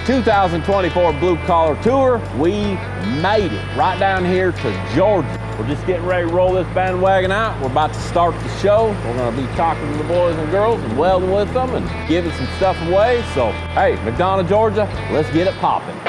2024 Blue Collar Tour. We made it right down here to Georgia. We're just getting ready to roll this bandwagon out. We're about to start the show. We're going to be talking to the boys and girls and welding with them and giving some stuff away. So, hey, McDonough, Georgia, let's get it popping.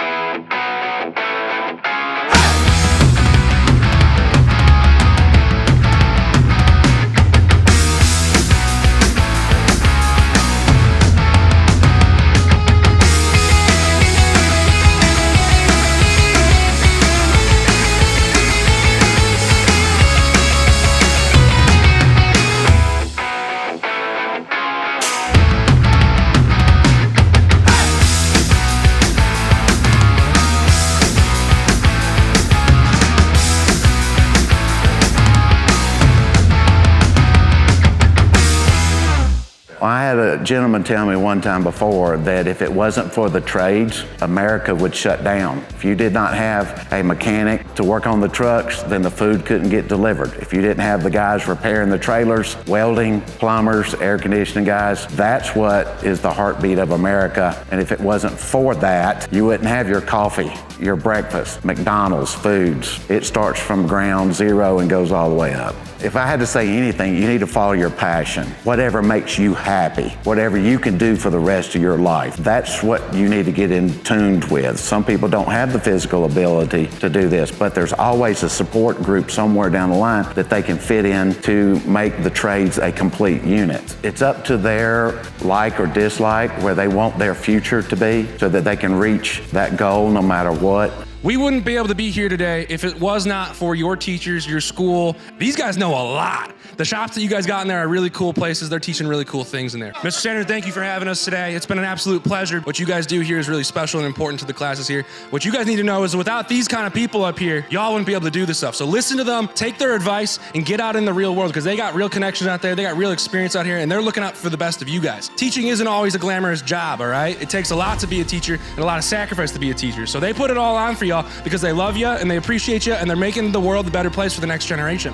I had a gentleman tell me one time before that if it wasn't for the trades, America would shut down. If you did not have a mechanic to work on the trucks, then the food couldn't get delivered. If you didn't have the guys repairing the trailers, welding, plumbers, air conditioning guys, that's what is the heartbeat of America. And if it wasn't for that, you wouldn't have your coffee, your breakfast, McDonald's, foods. It starts from ground zero and goes all the way up. If I had to say anything, you need to follow your passion. Whatever makes you happy, whatever you can do for the rest of your life, that's what you need to get in tuned with. Some people don't have the physical ability to do this, but there's always a support group somewhere down the line that they can fit in to make the trades a complete unit. It's up to their like or dislike where they want their future to be so that they can reach that goal no matter what. We wouldn't be able to be here today if it was not for your teachers, your school. These guys know a lot. The shops that you guys got in there are really cool places. They're teaching really cool things in there. Mr. Sanders, thank you for having us today. It's been an absolute pleasure. What you guys do here is really special and important to the classes here. What you guys need to know is without these kind of people up here, y'all wouldn't be able to do this stuff. So listen to them, take their advice, and get out in the real world because they got real connections out there. They got real experience out here, and they're looking out for the best of you guys. Teaching isn't always a glamorous job, all right? It takes a lot to be a teacher and a lot of sacrifice to be a teacher. So they put it all on for y'all because they love you and they appreciate you and they're making the world a better place for the next generation.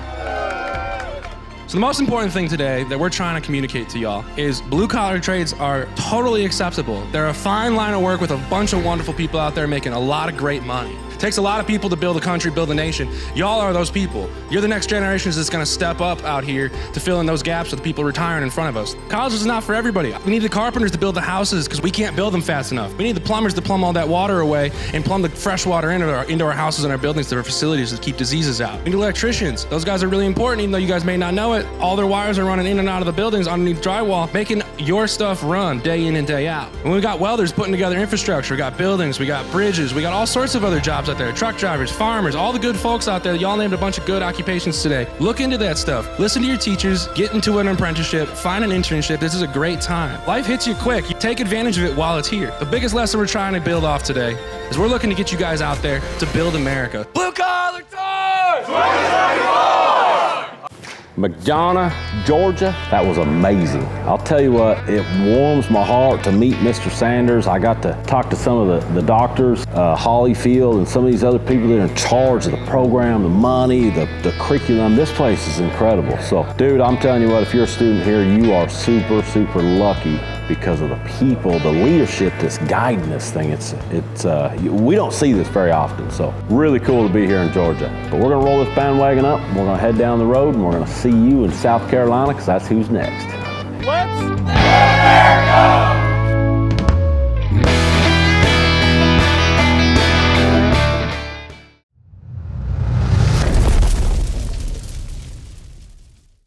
So the most important thing today that we're trying to communicate to y'all is blue collar trades are totally acceptable. They're a fine line of work with a bunch of wonderful people out there making a lot of great money. It takes a lot of people to build a country, build a nation. Y'all are those people. You're the next generations that's gonna step up out here to fill in those gaps with the people retiring in front of us. College is not for everybody. We need the carpenters to build the houses because we can't build them fast enough. We need the plumbers to plumb all that water away and plumb the fresh water into our houses and our buildings, to our facilities to keep diseases out. We need electricians. Those guys are really important, even though you guys may not know it. All their wires are running in and out of the buildings underneath drywall, making your stuff run day in and day out. And we got welders putting together infrastructure. We got buildings, we got bridges, we got all sorts of other jobs out there. Truck drivers, farmers, all the good folks out there. Y'all named a bunch of good occupations today. Look into that stuff. Listen to your teachers, get into an apprenticeship, find an internship. This is a great time. Life hits you quick. You take advantage of it while it's here. The biggest lesson we're trying to build off today is we're looking to get you guys out there to build America. Blue Collar Tours 2024! McDonough, Georgia, that was amazing. I'll tell you what, it warms my heart to meet Mr. Sanders. I got to talk to some of the doctors, Hollyfield, and some of these other people that are in charge of the program, the money, the curriculum. This place is incredible. So, dude, I'm telling you what, if you're a student here, you are super, super lucky because of the people, the leadership that's guiding this thing. We don't see this very often, so really cool to be here in Georgia. But we're gonna roll this bandwagon up, we're gonna head down the road, and we're gonna see you in South Carolina, because that's who's next. Let's America!